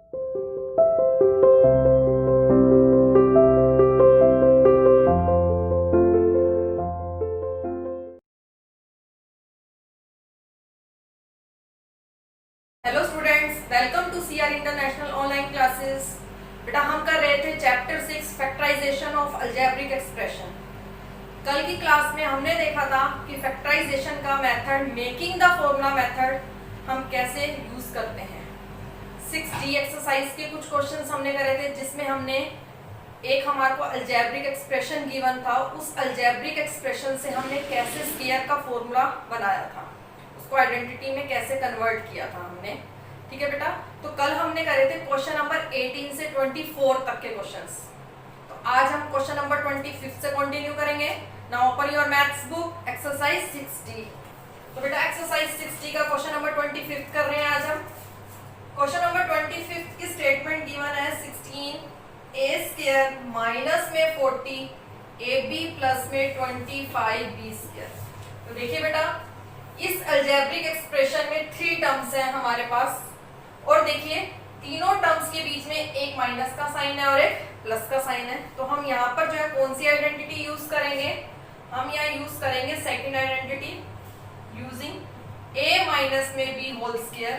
Hello students, welcome to CR international online classes. बेटा हम कर रहे थे chapter 6 factorisation of algebraic expression. कल की क्लास में हमने देखा था कि फैक्टराइजेशन का method, making the formula method हम कैसे यूज करते हैं। 6D एक्सरसाइज के कुछ क्वेश्चंस हमने करे थे, जिसमें हमने एक हमारे को अलजेब्रिक एक्सप्रेशन गिवन था, उस अलजेब्रिक एक्सप्रेशन से हमने कैसे स्क्वायर का फॉर्मूला बनाया था, उसको आइडेंटिटी में कैसे कन्वर्ट किया था हमने। ठीक है बेटा, तो कल हमने करे थे क्वेश्चन नंबर 18 से 24 तक के क्वेश्चंस। तो आज हम क्वेश्चन नंबर 25 से कंटिन्यू करेंगे। Now open your maths book, exercise 6D। तो बेटा एक्सरसाइज 6D का क्वेश्चन नंबर 25 कर रहे हैं आज हम। क्वेश्चन नंबर 25 की स्टेटमेंट गिवन है 16a² माइनस में 40ab प्लस में 25b²। तो देखिए बेटा, इस अलजेब्रिक एक्सप्रेशन में 3 टर्म्स हैं हमारे पास, और देखिए तीनों टर्म्स के बीच में एक माइनस का साइन है और एक प्लस का साइन है। तो हम यहाँ पर जो है कौन सी आइडेंटिटी यूज करेंगे? हम यहाँ यूज करेंगे second identity, using a minus में b whole square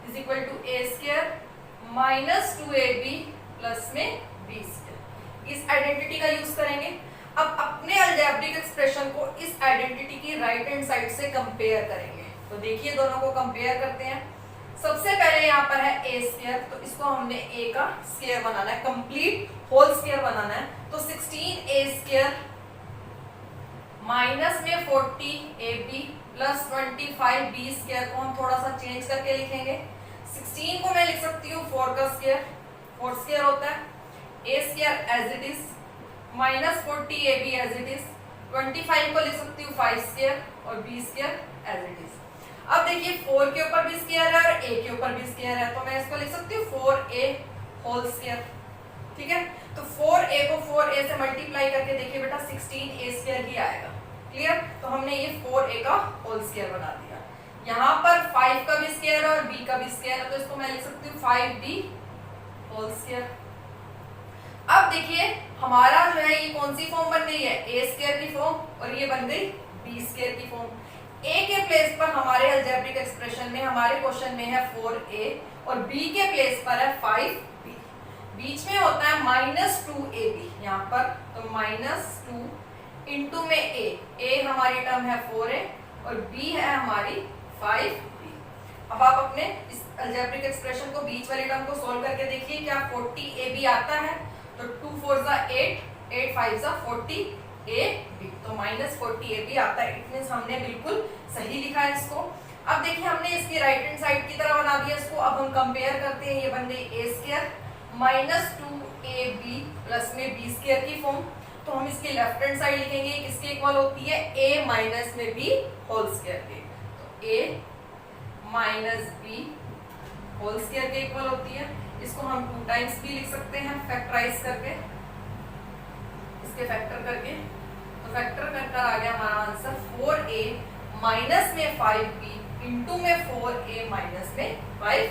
is equal to a² minus 2ab plus में b²। इस आइडेंटिटी का यूज करेंगे। अब अपने अलजेब्रिक एक्सप्रेशन को इस आइडेंटिटी की राइट हैंड साइड से कंपेयर करेंगे। तो देखिए दोनों को कंपेयर करते हैं। सबसे पहले यहाँ पर है a², तो इसको हमने a का स्क्वायर बनाना है, कंप्लीट होल स्क्वायर बनाना है। तो 16a² माइनस में 40ab प्लस 25b² को हम थोड़ा सा चेंज करके लिखेंगे। 16 को मैं लिख सकती हूँ 4 का स्क्वायर, 4 स्क्वायर होता है, a² as it is minus 40ab as it is, 25 को लिख सकती हूँ 5² और b² एज इट इज। अब देखिए 4 के ऊपर भी स्क्वायर है और a के ऊपर भी स्क्वायर है, तो मैं इसको लिख सकती हूँ 4a होल स्क्वायर। ठीक है, तो 4a को 4a से मल्टीप्लाई करके देखिए बेटा 16a² ही आएगा। क्लियर? तो हमने ये 4a का होल स्क्वायर बना दिया। यहाँ पर 5 का भी स्क्वायर है और b का भी स्क्वायर है, तो इसको मैं लिख सकती हूँ 5b होल स्क्वायर। अब देखिए हमारा जो है ये कौन सी फॉर्म बन गई है? a² की फॉर्म, और ये बन गई b² की फॉर्म। a के प्लेस पर हमारे अलजेब्रिक एक्सप्रेशन में, हमारे क्वेश्चन में है 4a और b के प्लेस पर है 5b। बीच में होता है माइनस 2ab यहाँ पर, तो माइनस 2 इंटू में a हमारी टर्म है 4a और b है हमारी 5b। अब आप अपने इस अलजेब्रिक एक्सप्रेशन को, बीच वाली टर्म को सोल्व करके देखिए, क्या 40ab आता है? तो 2 4 8, 8 5 40ab, तो माइनस 40ab आता है। इट मींस हमने बिल्कुल सही लिखा है इसको। अब देखिए हमने इसकी राइट हैंड साइड की तरह बना दिया इसको। अब हम कंपेयर करते हैं, ये बन गई a² माइनस 2ab प्लस में b² की फॉर्म। तो हम इसकी लेफ्ट हैंड साइड लिखेंगे, किसके इक्वल होती है? a माइनस में b होल स्क्वायर के। तो a minus b whole square के इक्वल होती है। इसको हम 2 टाइम्स भी लिख सकते हैं फैक्टराइज करके, इसके फैक्टर करके। तो फैक्टर कर आ गया हमारा आंसर 4a माइनस में 5b इंटू में 4a माइनस में 5।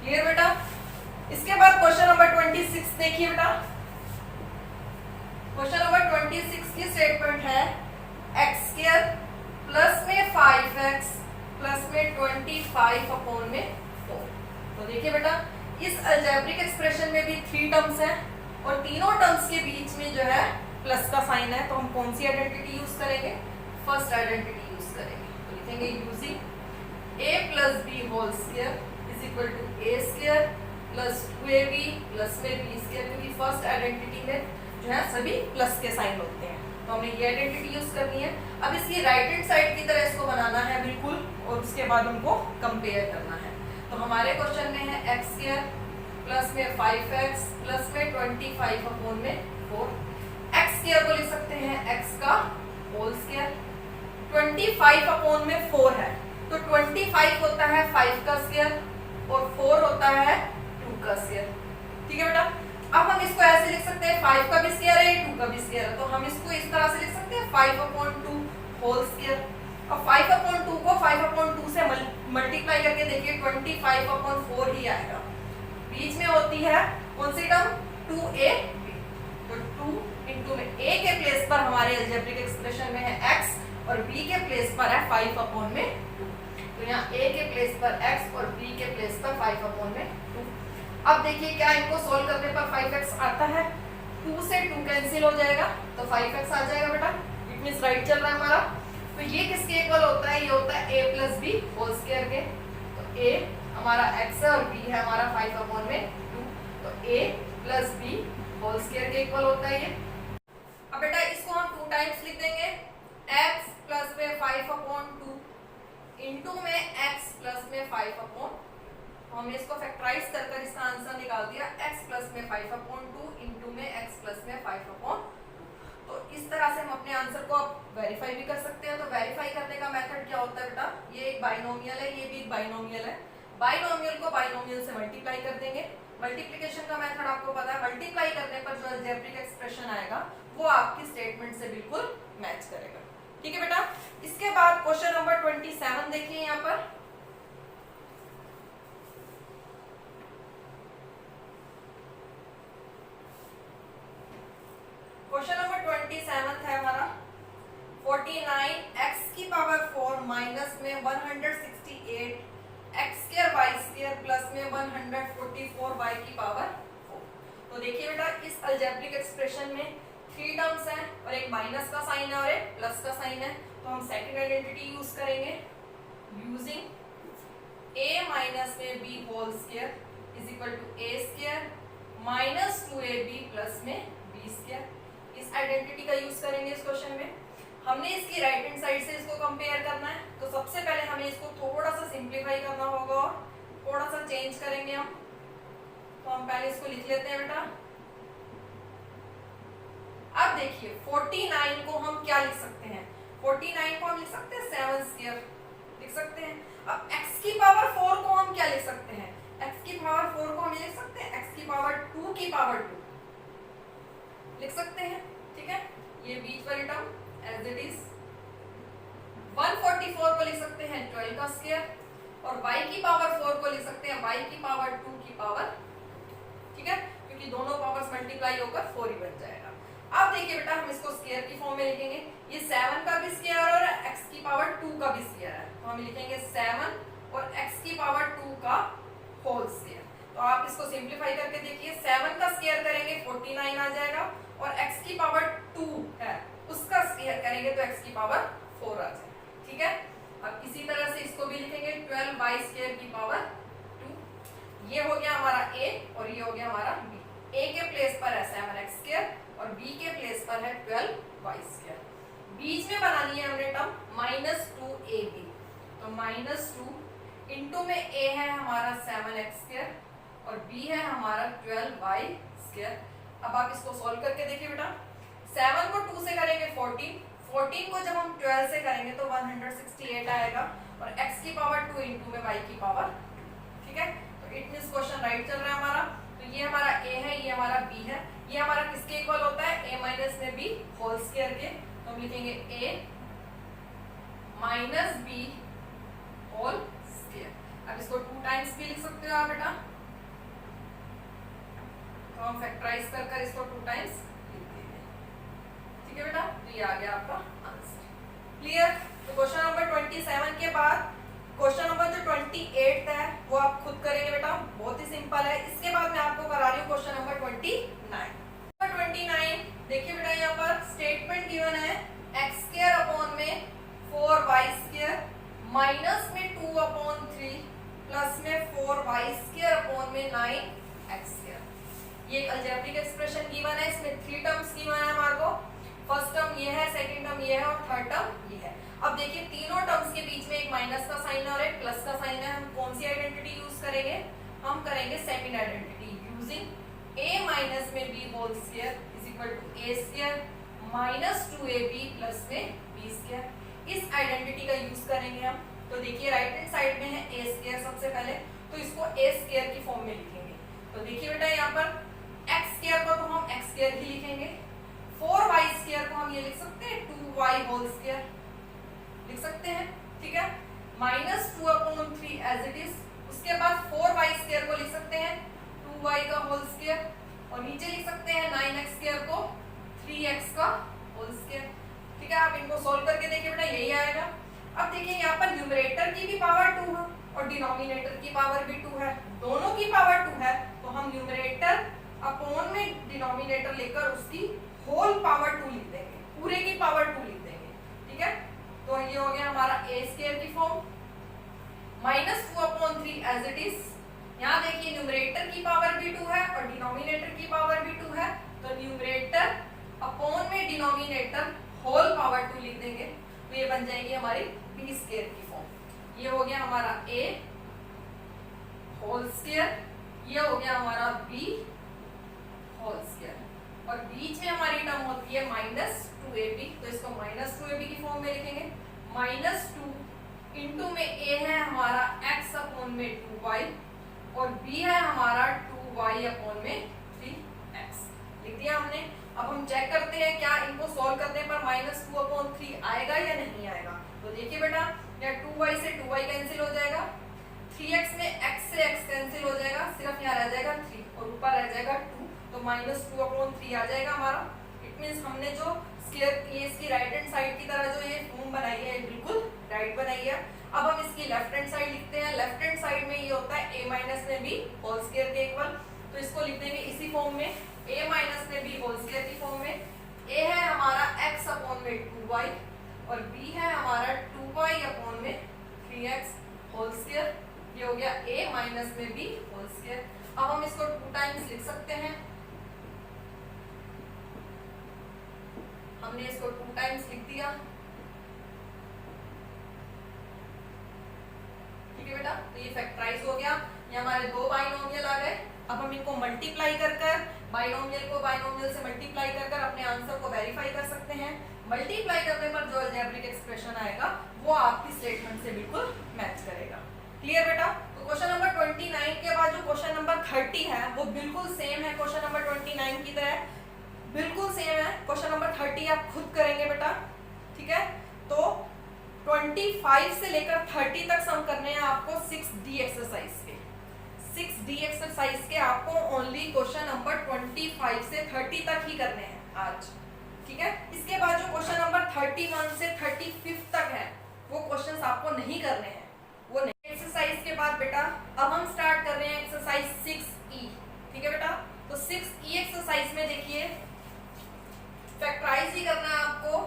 क्लियर बेटा? इसके बाद क्वेश्चन नंबर 26 देखिए बेटा। क्वेश्चन नंबर 26 की स्टेटमेंट है x² प्लस में 5x प्लस में 25 अपॉन में 4। तो देखिए बेटा, इस अलजेब्रिक एक्सप्रेशन में भी 3 टर्म्स हैं और तीनों टर्म्स के बीच में जो है प्लस का साइन है। तो हम कौन सी आइडेंटिटी यूज करेंगे? फर्स्ट आइडेंटिटी यूज करेंगे। तो लिखेंगे using a plus b whole square is equal to a² plus 2ab plus में b², क्योंकि फर्स्ट आइडेंटिटी में जो है सभी प्लस के साइन होते हैं। तो हमने ये आइडेंटिटी यूज करनी है। अब इसकी राइट हैंड साइड की तरह इसको बनाना है बिल्कुल, और उसके बाद उनको कंपेयर करना है। तो हमारे क्वेश्चन में है x² प्लस में 5x प्लस में 25 अपॉन में 4। x² को लिख सकते हैं x का होल स्क्वायर, 25 अपॉन में 4 है, तो 25 होता है 5 का स्क्वायर और 4 होता है 2 का स्क्वायर। ठीक है बेटा? अब हम इसको ऐसे लिख सकते हैं, 5 का भी स्क्वायर है, 2 का भी स्क्वायर है, तो हम इसको इस तरह से लिख सकते हैं 5/2 होल स्क्वायर। अब 5/2 को 5/2 से मल्टीप्लाई करके देखिए 25/4 ही आएगा। बीच में होती है कौन सी टर्म 2a तो 2 इंटू में a के प्लेस पर हमारे अलजेब्रिक एक्सप्रेशन में है x और b के प्लेस पर है 5 अपॉन में 2। तो यहाँ a के प्लेस पर x और b के प्लेस पर 5 अपॉन में 2। अब देखिए क्या इनको सोल्व करने पर 5x आता है, 2 से 2 कैंसिल हो जाएगा तो 5x आ जाएगा बेटा। इट मींस राइट चल रहा है हमारा। तो ये किसके इक्वल होता है, ये होता है a plus B whole square के। तो a हमारा x है और b है हमारा 5 अपॉन में 2। तो a plus B whole square के इक्वल होता है ये। अब बेटा इसको हम 2 टाइम्स लिख देंगे, x प्लस में 5 अपॉन 2 इंटू में x प्लस में 5 अपॉन, तो हमने इसको फैक्टराइज कर इसका आंसर निकाल दिया, x प्लस में 5 अपॉन 2 इंटू में x प्लस में 5 अपॉन। तो इस तरह से हम अपने आंसर को अब वेरीफाई भी कर सकते हैं। तो वेरीफाई करने का मेथड क्या होता है बेटा, ये एक बाइनोमियल है, ये भी एक बाइनोमियल है। बाइनोमियल को बाइनोमियल से मल्टीप्लाई कर देंगे। मल्टीप्लिकेशन का मेथड आपको पता है, मल्टीप्लाई करने पर जो अलजेब्रिक एक्सप्रेशन आएगा वो आपकी स्टेटमेंट से बिल्कुल मैच करेगा। ठीक है बेटा। इसके बाद क्वेश्चन नंबर 27 देखिए यहाँ पर। क्वेश्चन नंबर 27 है हमारा 49 x की पावर 4 माइनस में 168 x square y square plus में 144 y की पावर 4। तो देखिए बेटा इस अलजेब्रिक एक्सप्रेशन में 3 टर्म्स हैं और एक माइनस का साइन है और एक प्लस का साइन है। तो हम सेकंड आइडेंटिटी यूज करेंगे, यूजिंग a माइनस में b whole square is equal to a square minus 2ab plus में b स्क्वायर। इस आइडेंटिटी का यूज करेंगे इस क्वेश्चन में। हमने इसकी राइट हैंड साइड से इसको कंपेयर करना है। तो सबसे पहले हमें इसको थोड़ा सा सिंप्लीफाई करना होगा और थोड़ा सा चेंज करेंगे हम। तो हम पहले इसको लिख लेते हैं बेटा। अब देखिए 49 को हम क्या लिख सकते हैं, 49 को हम लिख सकते हैं 7 स्क्वायर लिख सकते हैं। अब x की पावर 4 को हम क्या लिख सकते हैं, x की पावर 4 को हम लिख सकते हैं x की पावर 2 की पावर 2 लिख सकते हैं। ठीक है, ये बीच वाली टर्म एज इट इज। 144 को लिख सकते हैं 12 का स्क्वायर और y की पावर 4 को लिख सकते हैं y की पावर 2 की पावर। ठीक है, क्योंकि दोनों पावर्स मल्टीप्लाई होकर 4 ही बन जाएगा। अब देखिए बेटा हम इसको स्क्वायर की फॉर्म में लिखेंगे। ये 7 का भी स्क्वायर और x की पावर 2 का भी स्क्वायर है। तो हम लिखेंगे 7 और x की पावर 2 का होल स्क्वायर। तो आप इसको सिंप्लीफाई करके देखिए, 7 का स्क्वायर करेंगे 49 आ जाएगा और x की पावर 2 है उसका स्क्वायर करेंगे तो x की पावर 4 आ जाएगा। ठीक है, अब इसी तरह से इसको भी लिखेंगे 12y स्क्वायर की पावर 2। ये हो गया हमारा a और ये हो गया हमारा b। a के प्लेस पर है 7x स्क्वायर और b के प्लेस पर है 12y स्क्वायर। बीच में बनानी है हमने टर्म -2ab। तो -2 इंटू में a है हमारा 7x स्क्वायर और b है हमारा 12y स्क्वायर। अब आप इसको सॉल्व करके देखिए बेटा। 7 को 2 से करेंगे 14 को जब हम 12 से करेंगे तो 168 आएगा और x की पावर 2 इंटू में y की पावर। ठीक है, तो इट मींस क्वेश्चन राइट चल रहा है हमारा। तो ये हमारा a है, ये हमारा b है। ये हमारा किसके इक्वल होता है, a माइनस में b होल स्क्वायर के। तो हम लिखेंगे a minus b whole square. अब इसको 2 टाइम्स भी लिख सकते हो आप बेटा। तो हम फैक्टराइज कर इसको 2 टाइम्स लिख देंगे। ठीक है बेटा, तो ये आ गया आपका आंसर। क्लियर। तो क्वेश्चन नंबर 27 के बाद क्वेश्चन नंबर जो 28 है वो आप खुद करेंगे बेटा, बहुत ही सिंपल है। इसके बाद मैं आपको करा रही हूँ क्वेश्चन नंबर 29। देखिए बेटा यहाँ पर स्टेटमेंट गिवन है x स्क्वायर अपॉन में 4y स्क्वायर माइनस में 2/3 प्लस में 4y स्क्वायर अपॉन में 9x स्क्वायर। ये एक अलजेब्रिक एक्सप्रेशन गिवन है, इसमें 3 टर्म्स गिवन है हमारे को। फर्स्ट टर्म ये है, सेकंड टर्म ये है और थर्ड टर्म ये है। अब देखिए तीनों टर्म्स के बीच में एक माइनस का साइन और एक प्लस का साइन है। हम कौन सी आइडेंटिटी यूज करेंगे, हम करेंगे second identity using a minus में b whole square is equal to a square minus 2ab plus में b स्क्वायर। इस आइडेंटिटी का यूज करेंगे हम। तो देखिए राइट हैंड साइड में है a स्क्वायर सबसे पहले, तो इसको a स्क्वायर की फॉर्म में लिखेंगे। तो देखिए बेटा यहाँ पर x स्क्वायर को तो हम x स्क्वायर ही लिखेंगे, 4y स्क्वायर को हम ये लिख सकते हैं 2y होल स्क्वायर लिख सकते हैं। ठीक है, -2/3 एज इट इज। उसके बाद 4y स्क्वायर को लिख सकते हैं पावर भी 2 है, दोनों की पावर 2 है, तो हम न्यूमरेटर अपॉन में डिनोमिनेटर लेकर उसकी होल पावर 2 लिख देंगे, पूरे की पावर 2 लिख देंगे। ठीक है, तो ये हो गया हमारा ए स्क्वायर की फॉर्म, -2/3 एज इट इज। यहाँ देखिए न्यूमरेटर की पावर भी 2 है और डिनोमिनेटर की पावर भी 2 है, तो न्यूमरेटर अपॉन में डिनोमिनेटर होल पावर 2 लिख देंगे, तो ये बन जाएगी हमारी बी स्क्वायर की फॉर्म। ये हो गया हमारा a होल स्क्वायर, ये हो गया हमारा b होल स्क्वायर, और बीच में हमारी टर्म होती है -2ab, तो इसको -2ab की फॉर्म में लिखेंगे। -2 इंटू में a है हमारा x अपॉन में 2y और b है हमारा 2y अपॉन में 3x लिख दिया हमने। अब हम चेक करते हैं क्या इनको सॉल्व करने पर -2/3 आएगा या नहीं आएगा। तो देखिए बेटा, या 2y से 2y कैंसिल हो जाएगा, 3x में x से x कैंसिल हो जाएगा, सिर्फ यहाँ रह जाएगा 3 और ऊपर रह जाएगा 2, तो -2/3 आ जाएगा हमारा। इट मींस हमने जो स्क्वायर ये इसकी राइट हैंड साइड की तरह जो ये फॉर्म बनाई है बिल्कुल राइट बनाई है। अब हम इसकी लेफ्ट हैंड साइड लिखते हैं। लेफ्ट हैंड साइड में ये होता है a में b होल स्क्वायर के इक्वल, तो इसको लिख देंगे इसी फॉर्म में, a में b होल स्क्वायर की फॉर्म में। a है हमारा x अपॉन में 2y और b है हमारा 2y अपॉन में 3x होल स्क्वायर। ये हो गया a में b होल स्क्वायर। अब हम इसको 2 टाइम्स लिख सकते हैं, हमने इसको 2 टाइम्स लिख दिया। ठीक है बेटा, तो ये फैक्टराइज हो गया, ये हमारे दो बाइनोमियल आ गए। अब हम इनको मल्टीप्लाई कर बाइनोमियल को बाइनोमियल से मल्टीप्लाई कर अपने आंसर को वेरीफाई कर सकते हैं। मल्टीप्लाई करने पर जो अलजेब्रिक एक्सप्रेशन आएगा वो आपकी स्टेटमेंट से बिल्कुल मैच करेगा। क्लियर बेटा? तो क्वेश्चन नंबर 29 के बाद जो क्वेश्चन नंबर 30 है वो बिल्कुल सेम है क्वेश्चन नंबर 29 की तरह, बिल्कुल सेम है। क्वेश्चन नंबर 30 आप खुद करेंगे बेटा, ठीक है? तो 25 से लेकर 30 तक सम करने हैं आपको 6D एक्सरसाइज के। 6D एक्सरसाइज के आपको ओनली क्वेश्चन नंबर 25 से 30 तक ही करने हैं आज, ठीक है? इसके बाद जो क्वेश्चन नंबर 31 से 35 तक है वो क्वेश्चंस आपको नहीं करने हैं, वो नहीं। एक्सरसाइज के बाद बेटा अब हम स्टार्ट कर रहे हैं एक्सरसाइज 6E, ठीक है बेटा? तो 6E एक्सरसाइज में देखिए फैक्टराइज ही करना है आपको,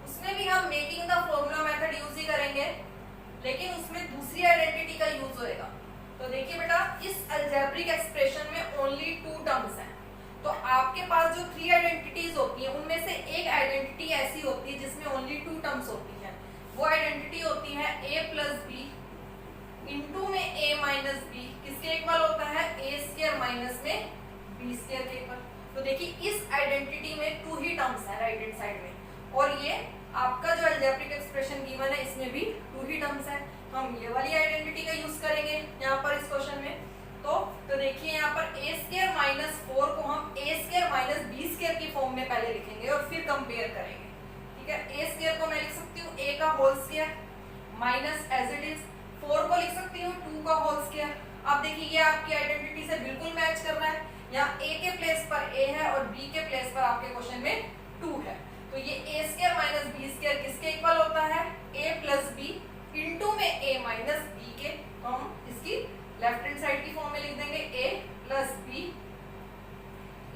उसमें भी हम making the formula method use ही करेंगे, लेकिन उसमें दूसरी आइडेंटिटी का यूज होएगा। तो देखिए बेटा इस अलजेब्रिक एक्सप्रेशन में ओनली 2 टर्म्स हैं, तो आपके पास जो 3 आइडेंटिटीज होती हैं उनमें से एक आइडेंटिटी ऐसी होती है जिसमें ओनली 2 टर्म्स होती हैं। वो आइडेंटिटी होती है a प्लस बी इंटू में a माइनस बी, किसके इक्वल होता है a स्क्वायर माइनस में b स्क्वायर के इक्वल। तो देखिए इस आइडेंटिटी में 2 ही टर्म्स है राइट हैंड साइड में, और ये आपका जो अलजेब्रिक एक्सप्रेशन गिवन है इसमें भी 2 ही टर्म्स है। हम ये वाली आइडेंटिटी का यूज करेंगे यहाँ पर इस क्वेश्चन में। तो देखिए यहाँ पर a स्क्वायर माइनस 4 को हम a square minus b square की फॉर्म में पहले लिखेंगे और फिर कंपेयर करेंगे, ठीक है? a स्क्वायर को मैं लिख सकती हूँ a का whole square minus as it is 4 को लिख सकती हूँ 2 का होल स्क्वायर। अब देखिए ये आपकी आइडेंटिटी से बिल्कुल मैच कर रहा है, यहाँ a के प्लेस पर a है और b के प्लेस पर आपके क्वेश्चन में 2 है। तो ये a square minus b square किसके इक्वल होता है a प्लस b इंटू में a माइनस b के, तो हम इसकी लेफ्ट हैंड साइड की फॉर्म में लिख देंगे a प्लस b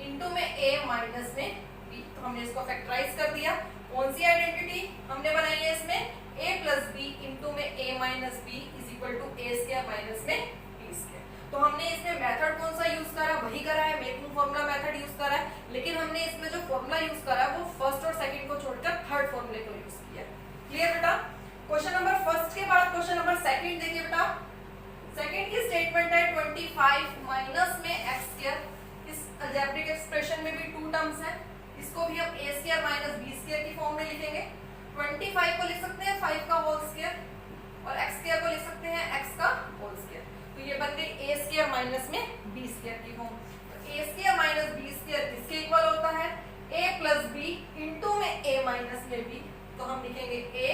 इंटू में a माइनस में b। तो हमने इसको फैक्टराइज कर दिया। कौन सी आइडेंटिटी हमने बनाई है इसमें a प्लस b इंटू में a minus b is equal to a square minus में b स्क्वायर। तो हमने इसमें मेथड कौन सा यूज करा, वही करा है, मेकिंग फॉर्मूला मेथड यूज करा है, लेकिन हमने इसमें जो फॉर्मूला यूज करा है वो फर्स्ट और सेकंड को छोड़कर थर्ड फॉर्मूले को यूज किया। क्लियर बेटा? क्वेश्चन नंबर फर्स्ट के बाद क्वेश्चन नंबर सेकंड देखिए बेटा, सेकंड की स्टेटमेंट है 25 माइनस में x स्क्वायर। इस अलजेब्रिक एक्सप्रेशन में भी 2 टर्म्स हैं, इसको भी हम a square minus b square की फॉर्म में लिखेंगे। 25 को लिख सकते हैं 5 का होल स्क्वायर और x स्क्वायर को लिख सकते हैं x का होल स्क्वायर। तो ये बन गई a स्क्वायर माइनस में b स्क्वायर की फॉर्म। तो a square minus b square किसके इक्वल होता है a प्लस b इंटू में a माइनस में b। तो हम लिखेंगे a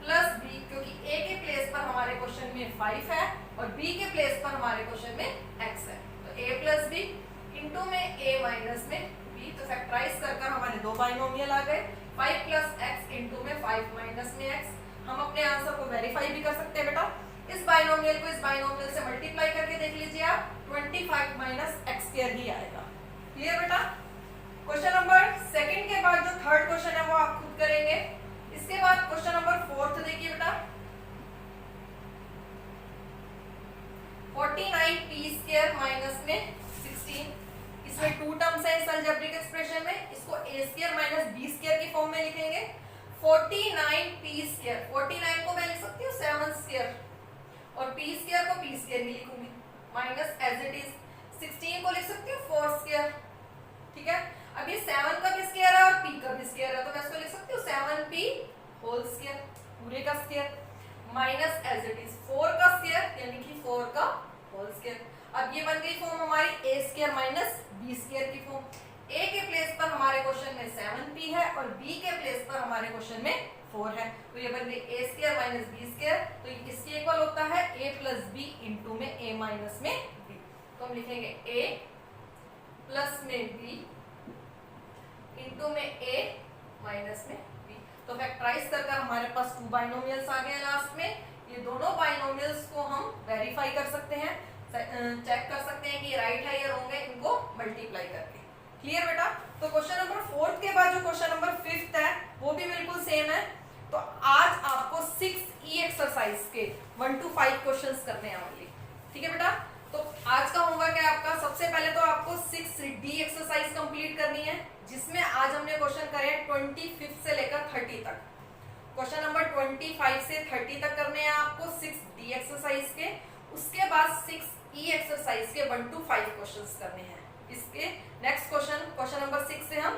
प्लस b, क्योंकि a के प्लेस पर हमारे क्वेश्चन में 5 है और b के प्लेस पर हमारे क्वेश्चन में x है। तो a प्लस b इंटू में a माइनस में b। तो फैक्टराइज कर हमारे 2 बाइनोमियल आ गए, 5 प्लस x इंटू में 5 माइनस में x। हम अपने आंसर को वेरीफाई भी कर सकते हैं बेटा। इस बाइनोमियल को इस बाइनोमियल से मल्टीप्लाई करके देख लीजिए आप, 25 माइनस एक्स स्क्वायर ही आएगा। क्लियर बेटा? क्वेश्चन नंबर सेकंड के बाद जो थर्ड क्वेश्चन है वो आप खुद करेंगे। इसके बाद क्वेश्चन नंबर फोर्थ देखिए बेटा, 49 पी स्क्वायर माइनस में 16, इसमें टू टर्म्स है इस अलजेब्रिक एक्सप्रेशन में, इसको a square minus b square की फॉर्म में लिखेंगे। 49 पी स्क्वायर, 49 को मैं लिख सकती हूँ 7 स्क्वायर और p स्क्वायर को p स्क्वायर ही लिखूंगी, माइनस एज इट इज 16 को लिख सकती हूँ 4 स्क्वायर। ठीक है, अब ये 7 का भी स्क्वायर है और p का भी स्क्वायर है, तो मैं इसको लिख सकती हूँ 7p होल स्क्वायर, पूरे का square, minus as it is 4 का स्क्वायर यानी कि 4 का होल स्क्वायर। अब ये बन गई फॉर्म हमारी a square minus b square की फॉर्म। a के प्लेस पर हमारे क्वेश्चन में 7p है और b के प्लेस पर हमारे क्वेश्चन में 4 है, तो ये बन गई a square minus b square, तो इसके इक्वल होता है a प्लस b इंटू में a माइनस में b, तो हम लिखेंगे a प्लस में b इंटू में a माइनस में b। तो फैक्टराइज कर हमारे पास 2 बाइनोमियल्स आ गए लास्ट में। ये दोनों बाइनोमियल्स को हम वेरीफाई कर सकते हैं, चेक कर सकते हैं कि राइट है या रॉन्ग है, इनको मल्टीप्लाई करके। क्लियर बेटा? तो क्वेश्चन नंबर फोर्थ के बाद जो क्वेश्चन नंबर फिफ्थ है वो भी बिल्कुल सेम है। तो आज आपको 6E एक्सरसाइज के 1 to 5 क्वेश्चंस करने हैं ओनली। ठीक है बेटा? तो आज का होमवर्क है आपका, सबसे पहले तो आपको 6D एक्सरसाइज कंप्लीट करनी है, जिसमें आज हमने क्वेश्चन करे 25 से लेकर 30 तक। क्वेश्चन नंबर 25 से 30 तक करने हैं आपको 6D एक्सरसाइज के। उसके बाद 6E एक्सरसाइज के 1 to 5 क्वेश्चंस करने हैं। इसके नेक्स्ट क्वेश्चन नंबर 6 से हम